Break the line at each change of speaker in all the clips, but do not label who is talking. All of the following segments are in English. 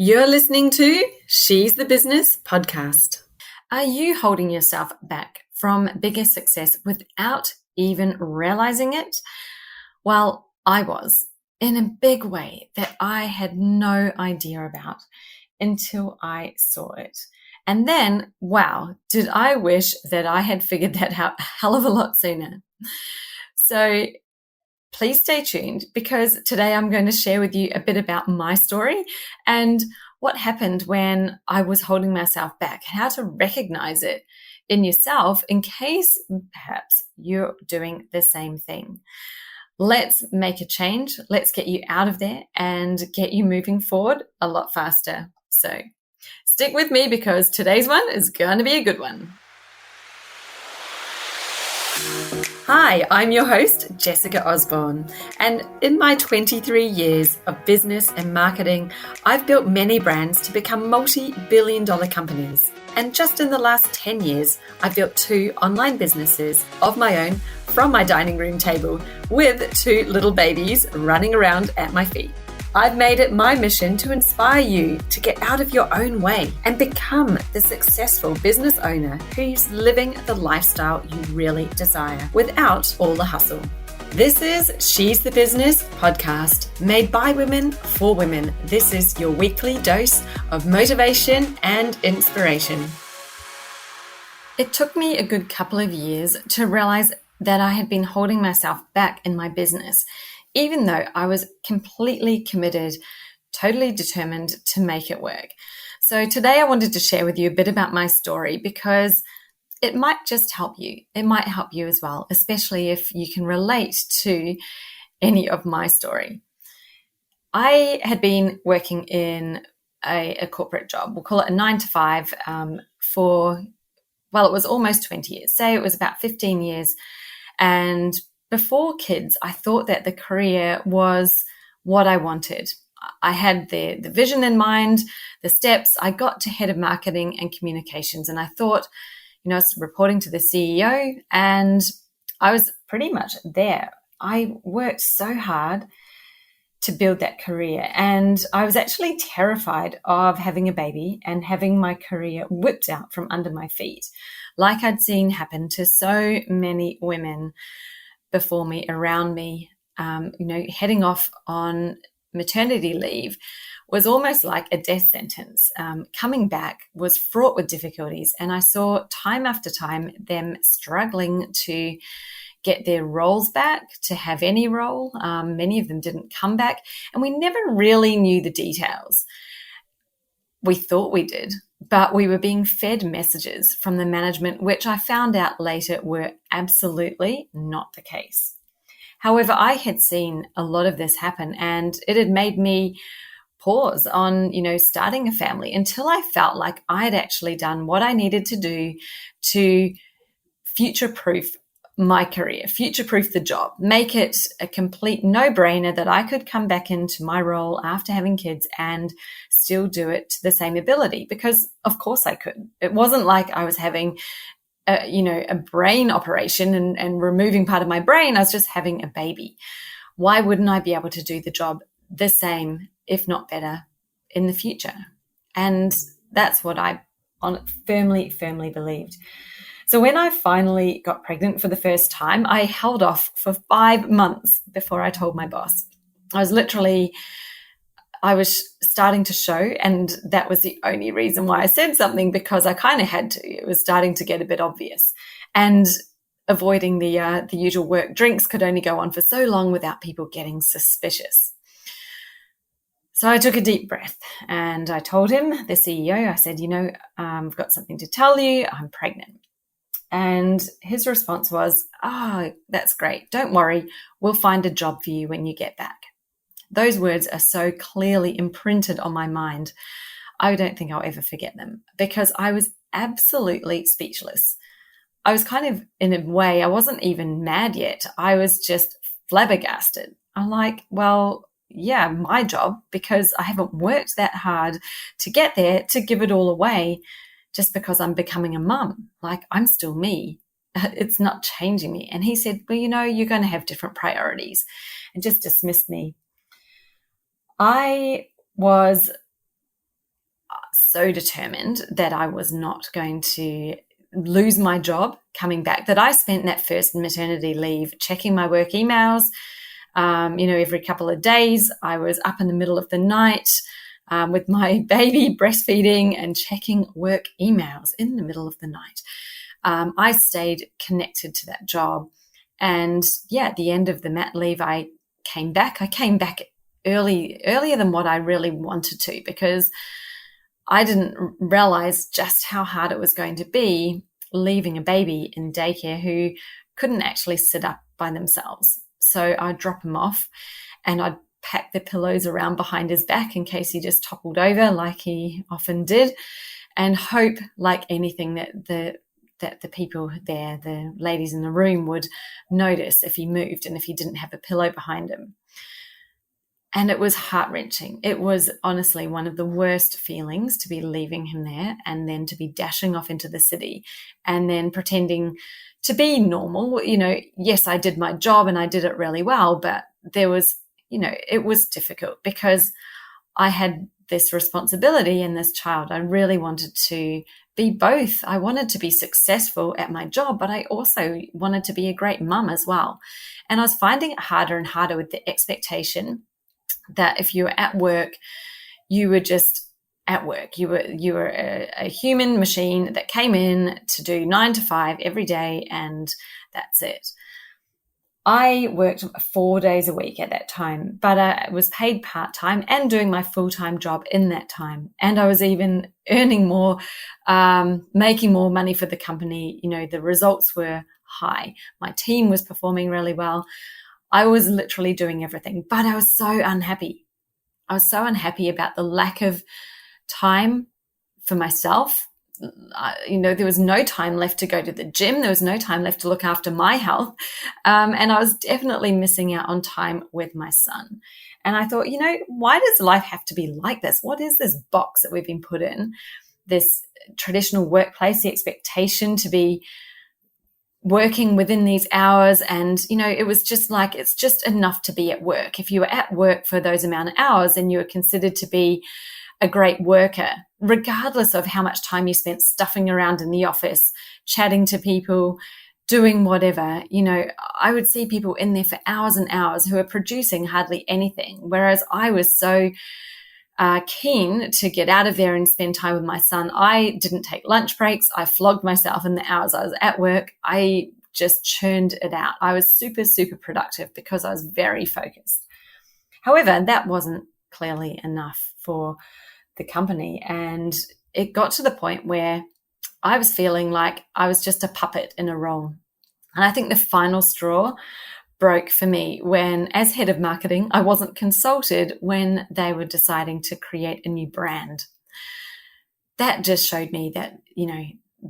You're listening to She's the Business podcast. Are you holding yourself back from bigger success without even realizing it? Well, I was, in a big way that I had no idea about until I saw it. And then, wow, did I wish that I had figured that out a hell of a lot sooner. So please stay tuned, because today I'm going to share with you a bit about my story and what happened when I was holding myself back, how to recognize it in yourself in case perhaps you're doing the same thing. Let's make a change. Let's get you out of there and get you moving forward a lot faster. So stick with me, because today's one is going to be a good one. Hi, I'm your host, Jessica Osborne, and in my 23 years of business and marketing, I've built many brands to become multi-billion-dollar companies. And just in the last 10 years, I've built 2 online businesses of my own from my dining room table with 2 little babies running around at my feet. I've made it my mission to inspire you to get out of your own way and become the successful business owner who's living the lifestyle you really desire without all the hustle. This is She's the Business podcast, made by women for women. This is your weekly dose of motivation and inspiration. It took me a good couple of years to realize that I had been holding myself back in my business, even though I was completely committed, totally determined to make it work. So today I wanted to share with you a bit about my story, because it might just help you. It might help you as well, especially if you can relate to any of my story. I had been working in a corporate job, we'll call it a 9 to 5, it was almost 20 years. Say it was about 15 years. And before kids, I thought that the career was what I wanted. I had the vision in mind, the steps. I got to head of marketing and communications, and I thought, I was reporting to the CEO, and I was pretty much there. I worked so hard to build that career, and I was actually terrified of having a baby and having my career whipped out from under my feet, like I'd seen happen to so many women before me, around me. Heading off on maternity leave was almost like a death sentence. Coming back was fraught with difficulties, and I saw time after time them struggling to get their roles back, to have any role. Many of them didn't come back, and we never really knew the details. We thought we did, but we were being fed messages from the management, which I found out later were absolutely not the case. However, I had seen a lot of this happen, and it had made me pause on, starting a family, until I felt like I had actually done what I needed to do to future-proof my career, future-proof the job, make it a complete no-brainer that I could come back into my role after having kids and still do it to the same ability, because of course I could. It wasn't like I was having a brain operation and removing part of my brain. I was just having a baby. Why wouldn't I be able to do the job the same, if not better, in the future? And that's what I firmly believed. So when I finally got pregnant for the first time, I held off for 5 months before I told my boss. I was starting to show, and that was the only reason why I said something, because I kind of had to. It was starting to get a bit obvious, and avoiding the usual work drinks could only go on for so long without people getting suspicious. So I took a deep breath and I told him, the CEO, I said, I've got something to tell you. I'm pregnant. And his response was, that's great. Don't worry. We'll find a job for you when you get back. Those words are so clearly imprinted on my mind. I don't think I'll ever forget them, because I was absolutely speechless. I was kind of, in a way, I wasn't even mad yet. I was just flabbergasted. I'm like, well, yeah, my job, because I haven't worked that hard to get there, to give it all away just because I'm becoming a mum. Like, I'm still me. It's not changing me. And he said, well, you're going to have different priorities, and just dismissed me. I was so determined that I was not going to lose my job coming back that I spent that first maternity leave checking my work emails. Every couple of days I was up in the middle of the night with my baby breastfeeding and checking work emails in the middle of the night. I stayed connected to that job. And at the end of the mat leave, I came back. I came back earlier than what I really wanted to, because I didn't realize just how hard it was going to be leaving a baby in daycare who couldn't actually sit up by themselves. So I'd drop him off and I'd pack the pillows around behind his back in case he just toppled over like he often did, and hope like anything that the people there, the ladies in the room, would notice if he moved and if he didn't have a pillow behind him. And it was heart-wrenching. It was honestly one of the worst feelings to be leaving him there and then to be dashing off into the city and then pretending to be normal. Yes, I did my job and I did it really well, but there was, it was difficult because I had this responsibility and this child. I really wanted to be both. I wanted to be successful at my job, but I also wanted to be a great mum as well. And I was finding it harder and harder with the expectation that if you were at work, you were just at work. You were a human machine that came in to do 9 to 5 every day, and that's it. I worked 4 days a week at that time, but I was paid part-time and doing my full-time job in that time. And I was even earning more, making more money for the company. The results were high. My team was performing really well. I was literally doing everything, but I was so unhappy. I was so unhappy about the lack of time for myself. There was no time left to go to the gym. There was no time left to look after my health. And I was definitely missing out on time with my son. And I thought, why does life have to be like this? What is this box that we've been put in? This traditional workplace, the expectation to be working within these hours. And, it was just like, it's just enough to be at work. If you were at work for those amount of hours, then you were considered to be a great worker, regardless of how much time you spent stuffing around in the office, chatting to people, doing whatever. I would see people in there for hours and hours who are producing hardly anything, whereas I was so keen to get out of there and spend time with my son. I didn't take lunch breaks. I flogged myself in the hours I was at work. I just churned it out. I was super, super productive because I was very focused. However, that wasn't clearly enough for the company. And it got to the point where I was feeling like I was just a puppet in a role. And I think the final straw broke for me when, as head of marketing, I wasn't consulted when they were deciding to create a new brand. That just showed me that,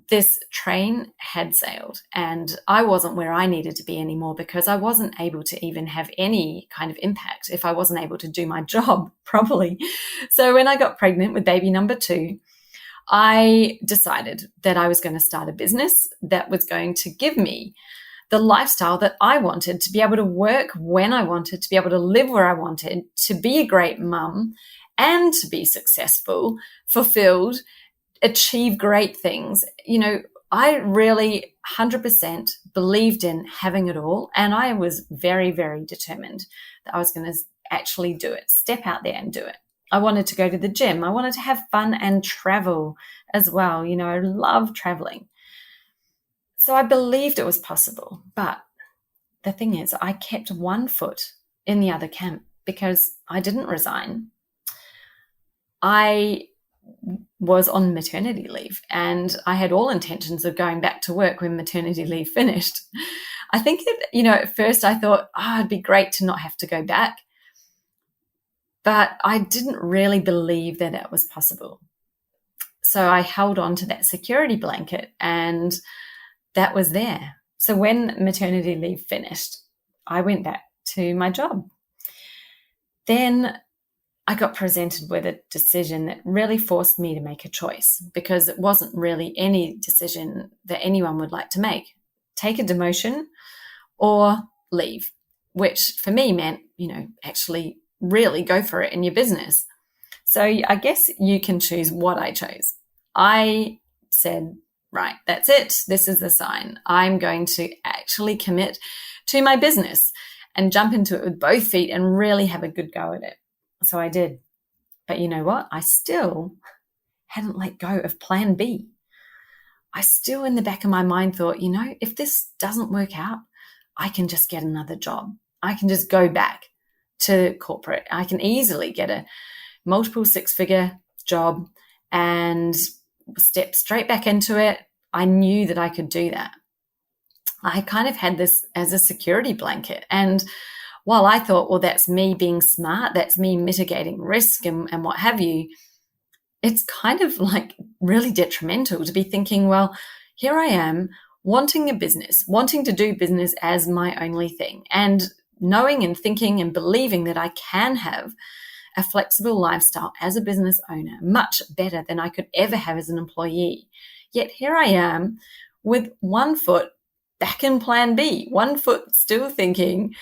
this train had sailed and I wasn't where I needed to be anymore, because I wasn't able to even have any kind of impact if I wasn't able to do my job properly. So when I got pregnant with baby number 2, I decided that I was going to start a business that was going to give me the lifestyle that I wanted, to be able to work when I wanted, to be able to live where I wanted, to be a great mum and to be successful, fulfilled, achieve great things. I really 100% believed in having it all. And I was very, very determined that I was going to actually do it, step out there and do it. I wanted to go to the gym. I wanted to have fun and travel as well. I love traveling. So I believed it was possible. But the thing is, I kept one foot in the other camp because I didn't resign. I was on maternity leave and I had all intentions of going back to work when maternity leave finished. I think at first I thought, it'd be great to not have to go back. But I didn't really believe that it was possible. So I held on to that security blanket and that was there. So when maternity leave finished, I went back to my job. Then I got presented with a decision that really forced me to make a choice, because it wasn't really any decision that anyone would like to make. Take a demotion or leave, which for me meant, actually really go for it in your business. So I guess you can choose what I chose. I said, right, that's it. This is the sign. I'm going to actually commit to my business and jump into it with both feet and really have a good go at it. So I did. But you know what? I still hadn't let go of plan B. I still in the back of my mind thought, if this doesn't work out, I can just get another job. I can just go back to corporate. I can easily get a multiple six-figure job and step straight back into it. I knew that I could do that. I kind of had this as a security blanket. And while I thought, well, that's me being smart, that's me mitigating risk and what have you, it's kind of like really detrimental to be thinking, well, here I am wanting a business, wanting to do business as my only thing, and knowing and thinking and believing that I can have a flexible lifestyle as a business owner, much better than I could ever have as an employee. Yet here I am with one foot back in plan B, one foot still thinking,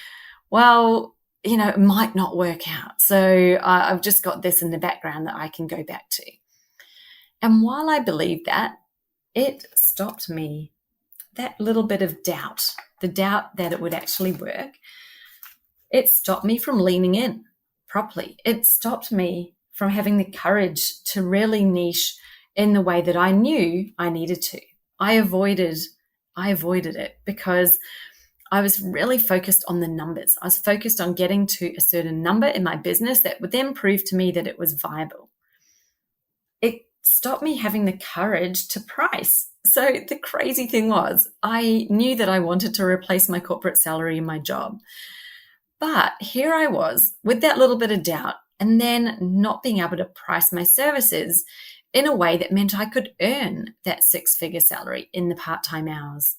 well, it might not work out. So I've just got this in the background that I can go back to. And while I believed that, it stopped me, that little bit of doubt, the doubt that it would actually work, it stopped me from leaning in properly. It stopped me from having the courage to really niche in the way that I knew I needed to. I avoided it because I was really focused on the numbers. I was focused on getting to a certain number in my business that would then prove to me that it was viable. It stopped me having the courage to price. So the crazy thing was, I knew that I wanted to replace my corporate salary in my job. But here I was with that little bit of doubt, and then not being able to price my services in a way that meant I could earn that six-figure salary in the part-time hours.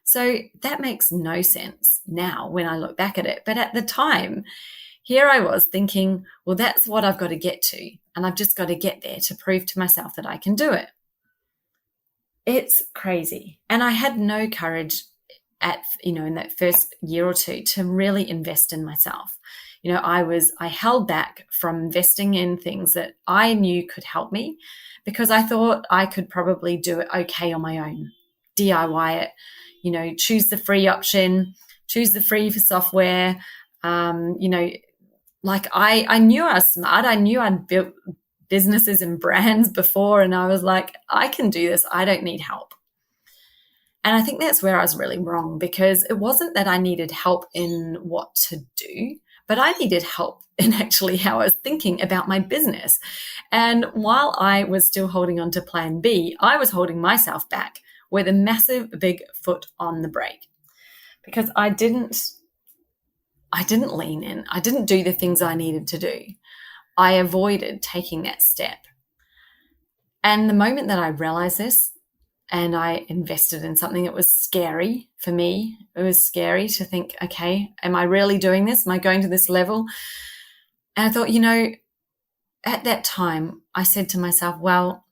So that makes no sense now when I look back at it. But at the time, here I was thinking, well, that's what I've got to get to. And I've just got to get there to prove to myself that I can do it. It's crazy. And I had no courage in that first year or two to really invest in myself. I held back from investing in things that I knew could help me because I thought I could probably do it okay on my own, DIY it, choose the free option, choose the free for software. I knew I was smart. I knew I'd built businesses and brands before, and I was like, I can do this. I don't need help. And I think that's where I was really wrong, because it wasn't that I needed help in what to do, but I needed help in actually how I was thinking about my business. And while I was still holding on to plan B, I was holding myself back with a massive big foot on the brake, because I didn't lean in. I didn't do the things I needed to do. I avoided taking that step. And the moment that I realized this, and I invested in something that was scary for me. It was scary to think, okay, am I really doing this? Am I going to this level? And I thought, at that time, I said to myself, well,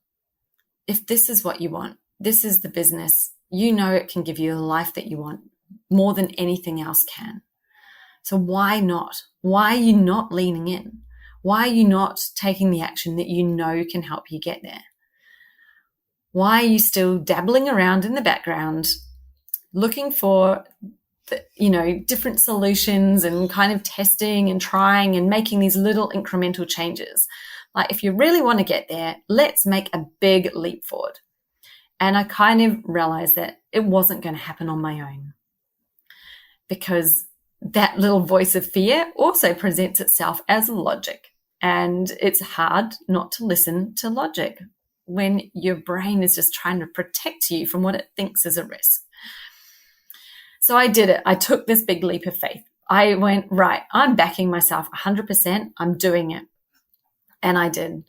if this is what you want, this is the business, it can give you the life that you want more than anything else can. So why not? Why are you not leaning in? Why are you not taking the action that can help you get there? Why are you still dabbling around in the background, looking for, different solutions and kind of testing and trying and making these little incremental changes? Like, if you really want to get there, let's make a big leap forward. And I kind of realized that it wasn't going to happen on my own, because that little voice of fear also presents itself as logic. And it's hard not to listen to logic when your brain is just trying to protect you from what it thinks is a risk. So I did it. I took this big leap of faith. I went, right, I'm backing myself 100%. I'm doing it. And I did.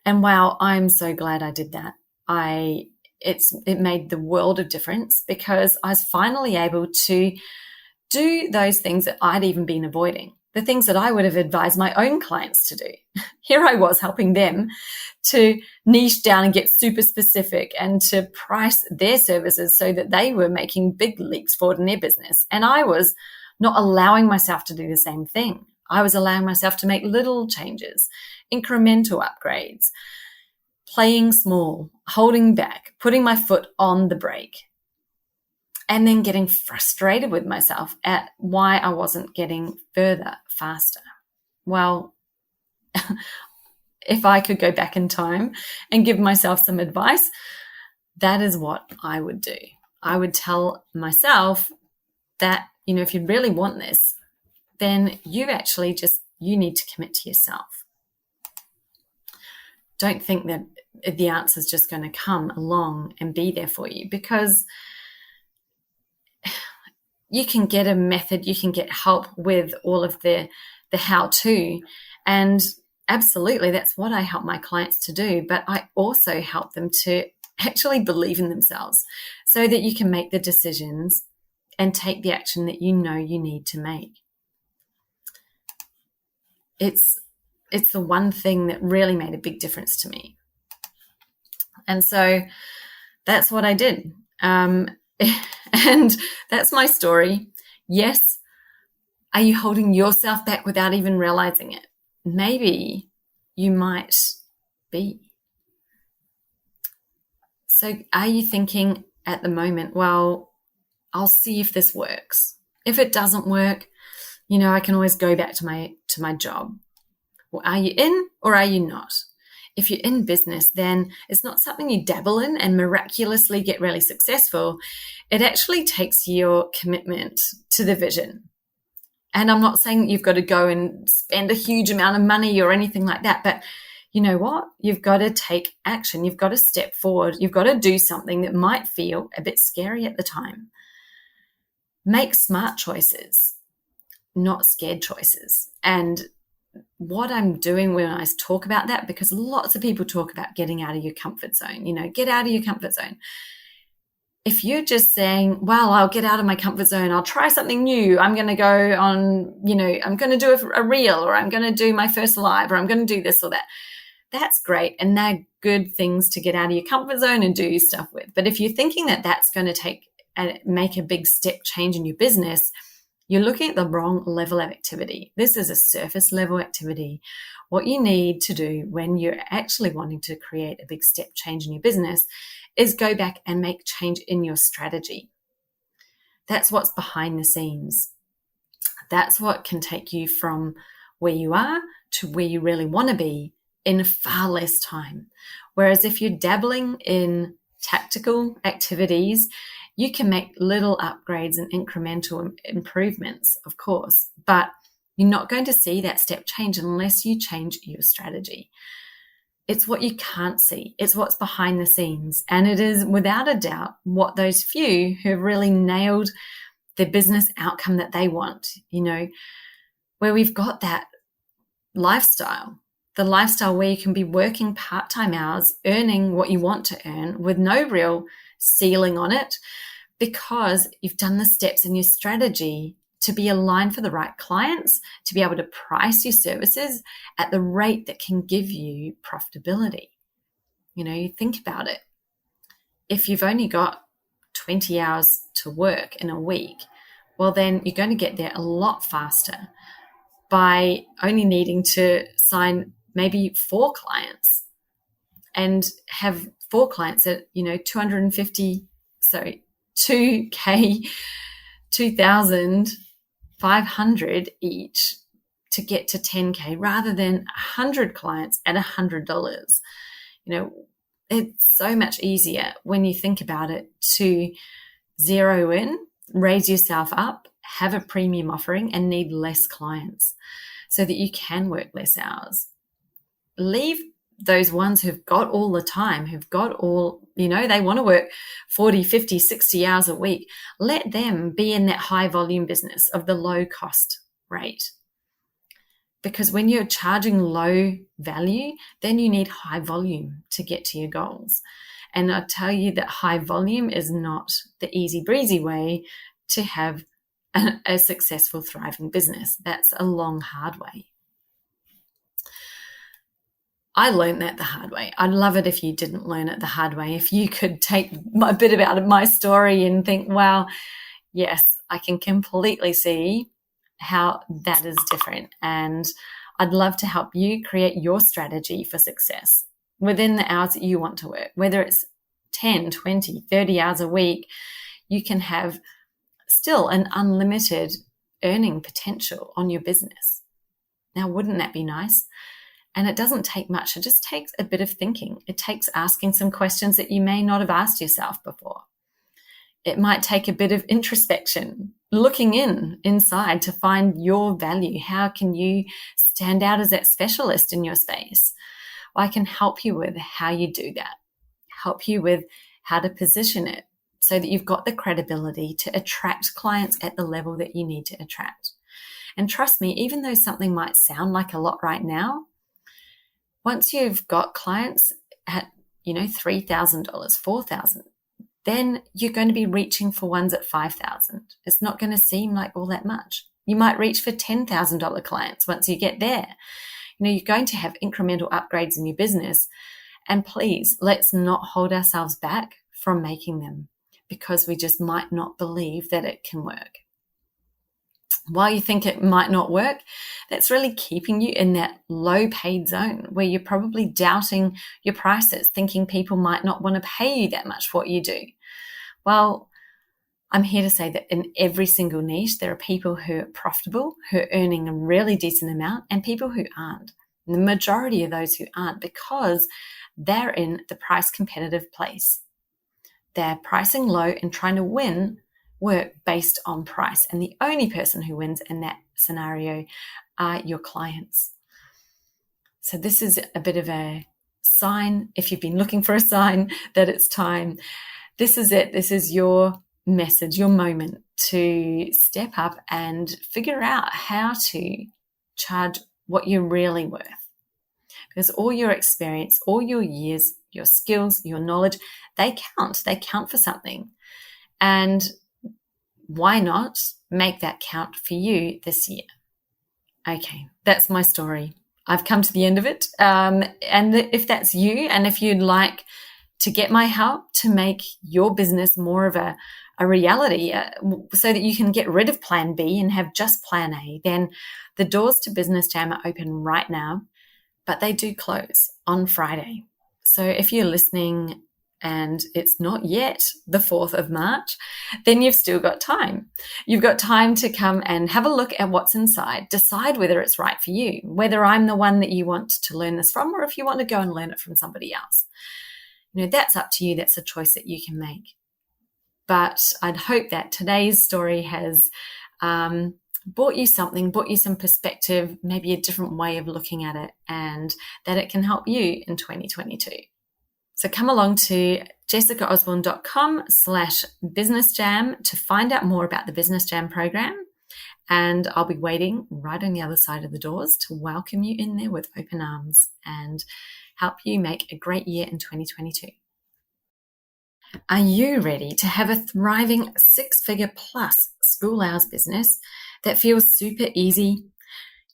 And wow, I'm so glad I did that. It made the world of difference, because I was finally able to do those things that I'd even been avoiding, the things that I would have advised my own clients to do. Here I was helping them to niche down and get super specific and to price their services so that they were making big leaps forward in their business. And I was not allowing myself to do the same thing. I was allowing myself to make little changes incremental upgrades, playing small, holding back, putting my foot on the brake, and then getting frustrated with myself at why I wasn't getting further faster. Well, if I could go back in time and give myself some advice, that is what I would do. I would tell myself that, if you really want this, then you need to commit to yourself. Don't think that the answer is just going to come along and be there for you, because you can get a method, you can get help with all of the how-to, and absolutely that's what I help my clients to do, but I also help them to actually believe in themselves so that you can make the decisions and take the action that you know you need to make. It's the one thing that really made a big difference to me. And so that's what I did. And that's my story. Yes. Are you holding yourself back without even realizing it? Maybe you might be. So are you thinking at the moment, well, I'll see if this works. If it doesn't work, I can always go back to my job. Well, are you in or are you not? If you're in business, then it's not something you dabble in and miraculously get really successful. It actually takes your commitment to the vision. And I'm not saying that you've got to go and spend a huge amount of money or anything like that, but you know what? You've got to take action. You've got to step forward. You've got to do something that might feel a bit scary at the time. Make smart choices, not scared choices. And what I'm doing when I talk about that, because lots of people talk about getting out of your comfort zone, get out of your comfort zone. If you're just saying, well, I'll get out of my comfort zone, I'll try something new, I'm going to go on, I'm going to do a reel, or I'm going to do my first live, or I'm going to do this or that. That's great. And they're good things to get out of your comfort zone and do stuff with. But if you're thinking that that's going to make a big step change in your business, you're looking at the wrong level of activity. This is a surface level activity. What you need to do when you're actually wanting to create a big step change in your business is go back and make change in your strategy. That's what's behind the scenes. That's what can take you from where you are to where you really want to be in far less time. Whereas if you're dabbling in tactical activities, you can make little upgrades and incremental improvements, of course, but you're not going to see that step change unless you change your strategy. It's what you can't see. It's what's behind the scenes. And it is without a doubt what those few who have really nailed the business outcome that they want, where we've got that lifestyle, the lifestyle where you can be working part-time hours, earning what you want to earn with no real ceiling on it, because you've done the steps in your strategy to be aligned for the right clients, to be able to price your services at the rate that can give you profitability. You think about it. If you've only got 20 hours to work in a week, well, then you're going to get there a lot faster by only needing to sign maybe 4 clients and have 4 clients at, 2,500 each to get to 10K rather than 100 clients at $100. It's so much easier when you think about it to zero in, raise yourself up, have a premium offering, and need less clients so that you can work less hours. Leave those ones who've got all the time, who've got all, they want to work 40, 50, 60 hours a week. Let them be in that high volume business of the low cost rate. Because when you're charging low value, then you need high volume to get to your goals. And I tell you that high volume is not the easy breezy way to have a successful, thriving business. That's a long, hard way. I learned that the hard way. I'd love it if you didn't learn it the hard way. If you could take a bit about my story and think, wow, yes, I can completely see how that is different. And I'd love to help you create your strategy for success within the hours that you want to work. Whether it's 10, 20, 30 hours a week, you can have still an unlimited earning potential on your business. Now, wouldn't that be nice? And it doesn't take much. It just takes a bit of thinking. It takes asking some questions that you may not have asked yourself before. It might take a bit of introspection, looking inside to find your value. How can you stand out as that specialist in your space? Well, I can help you with how you do that, help you with how to position it so that you've got the credibility to attract clients at the level that you need to attract. And trust me, even though something might sound like a lot right now, once you've got clients at, $3,000, $4,000, then you're going to be reaching for ones at $5,000. It's not going to seem like all that much. You might reach for $10,000 clients once you get there. You're going to have incremental upgrades in your business. And please, let's not hold ourselves back from making them because we just might not believe that it can work. While you think it might not work, that's really keeping you in that low paid zone where you're probably doubting your prices, thinking people might not want to pay you that much for what you do. Well, I'm here to say that in every single niche, there are people who are profitable, who are earning a really decent amount, and people who aren't. And the majority of those who aren't because they're in the price competitive place. They're pricing low and trying to win work based on price. And the only person who wins in that scenario are your clients. So this is a bit of a sign, if you've been looking for a sign, that it's time. This is it. This is your message, your moment to step up and figure out how to charge what you're really worth. Because all your experience, all your years, your skills, your knowledge, they count. They count for something. And why not make that count for you this year? Okay, that's my story. I've come to the end of it. And if that's you, and if you'd like to get my help to make your business more of a reality so that you can get rid of plan B and have just plan A, then the doors to Business Jam are open right now, but they do close on Friday. So if you're listening and it's not yet the 4th of March, then you've still got time. You've got time to come and have a look at what's inside, decide whether it's right for you, whether I'm the one that you want to learn this from, or if you want to go and learn it from somebody else. That's up to you. That's a choice that you can make. But I'd hope that today's story has brought you something, brought you some perspective, maybe a different way of looking at it, and that it can help you in 2022. So come along to jessicaosborne.com/businessjam to find out more about the Business Jam program. And I'll be waiting right on the other side of the doors to welcome you in there with open arms and help you make a great year in 2022. Are you ready to have a thriving 6-figure plus school hours business that feels super easy?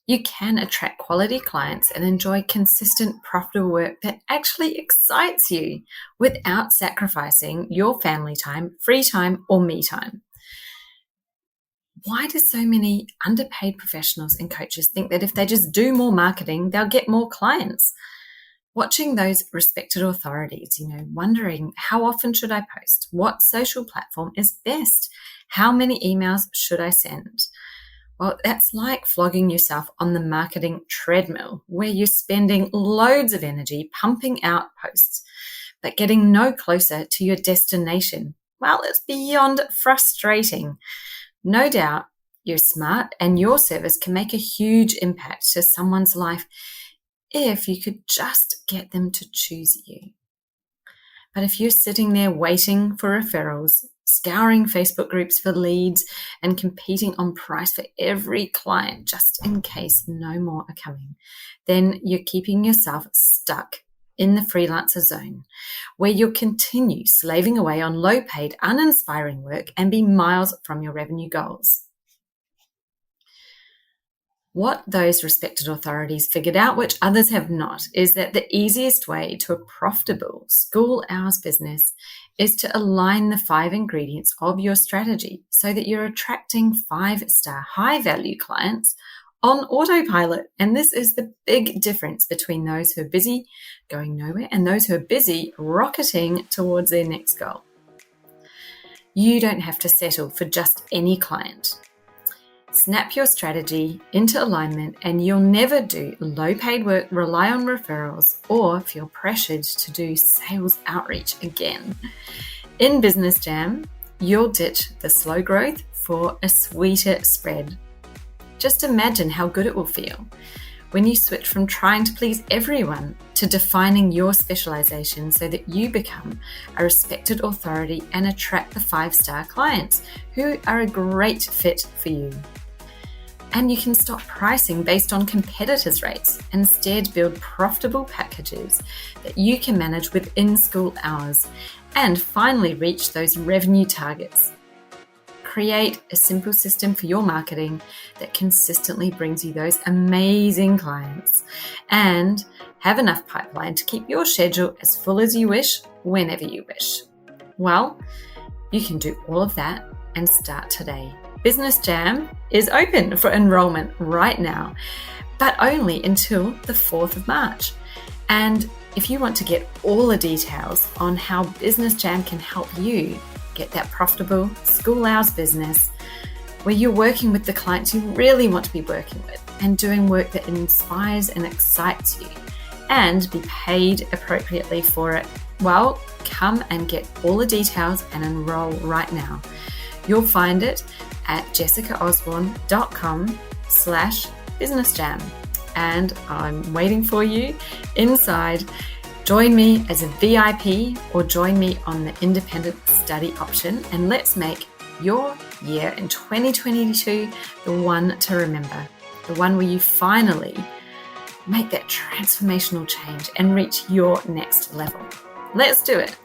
You can attract quality clients and enjoy consistent, profitable work that actually excites you without sacrificing your family time, free time, or me time. Why do so many underpaid professionals and coaches think that if they just do more marketing, they'll get more clients? Watching those respected authorities, wondering how often should I post? What social platform is best? How many emails should I send? Well, that's like flogging yourself on the marketing treadmill where you're spending loads of energy pumping out posts, but getting no closer to your destination. Well, it's beyond frustrating. No doubt you're smart and your service can make a huge impact to someone's life if you could just get them to choose you. But if you're sitting there waiting for referrals, scouring Facebook groups for leads, and competing on price for every client just in case no more are coming, then you're keeping yourself stuck in the freelancer zone where you'll continue slaving away on low-paid, uninspiring work and be miles from your revenue goals. What those respected authorities figured out, which others have not, is that the easiest way to a profitable school hours business is to align the 5 ingredients of your strategy so that you're attracting 5-star high-value clients on autopilot. And this is the big difference between those who are busy going nowhere and those who are busy rocketing towards their next goal. You don't have to settle for just any client. Snap your strategy into alignment and you'll never do low-paid work, rely on referrals, or feel pressured to do sales outreach again. In Business Jam, you'll ditch the slow growth for a sweeter spread. Just imagine how good it will feel when you switch from trying to please everyone to defining your specialization so that you become a respected authority and attract the 5-star clients who are a great fit for you. And you can stop pricing based on competitors' rates. Instead, build profitable packages that you can manage within school hours and finally reach those revenue targets. Create a simple system for your marketing that consistently brings you those amazing clients and have enough pipeline to keep your schedule as full as you wish, whenever you wish. Well, you can do all of that and start today. Business Jam is open for enrollment right now, but only until the 4th of March. And if you want to get all the details on how Business Jam can help you get that profitable school hours business where you're working with the clients you really want to be working with and doing work that inspires and excites you and be paid appropriately for it, well, come and get all the details and enroll right now. You'll find it at jessicaosborne.com/businessjam. And I'm waiting for you inside. Join me as a VIP or join me on the independent study option, and let's make your year in 2022 the one to remember, the one where you finally make that transformational change and reach your next level. Let's do it.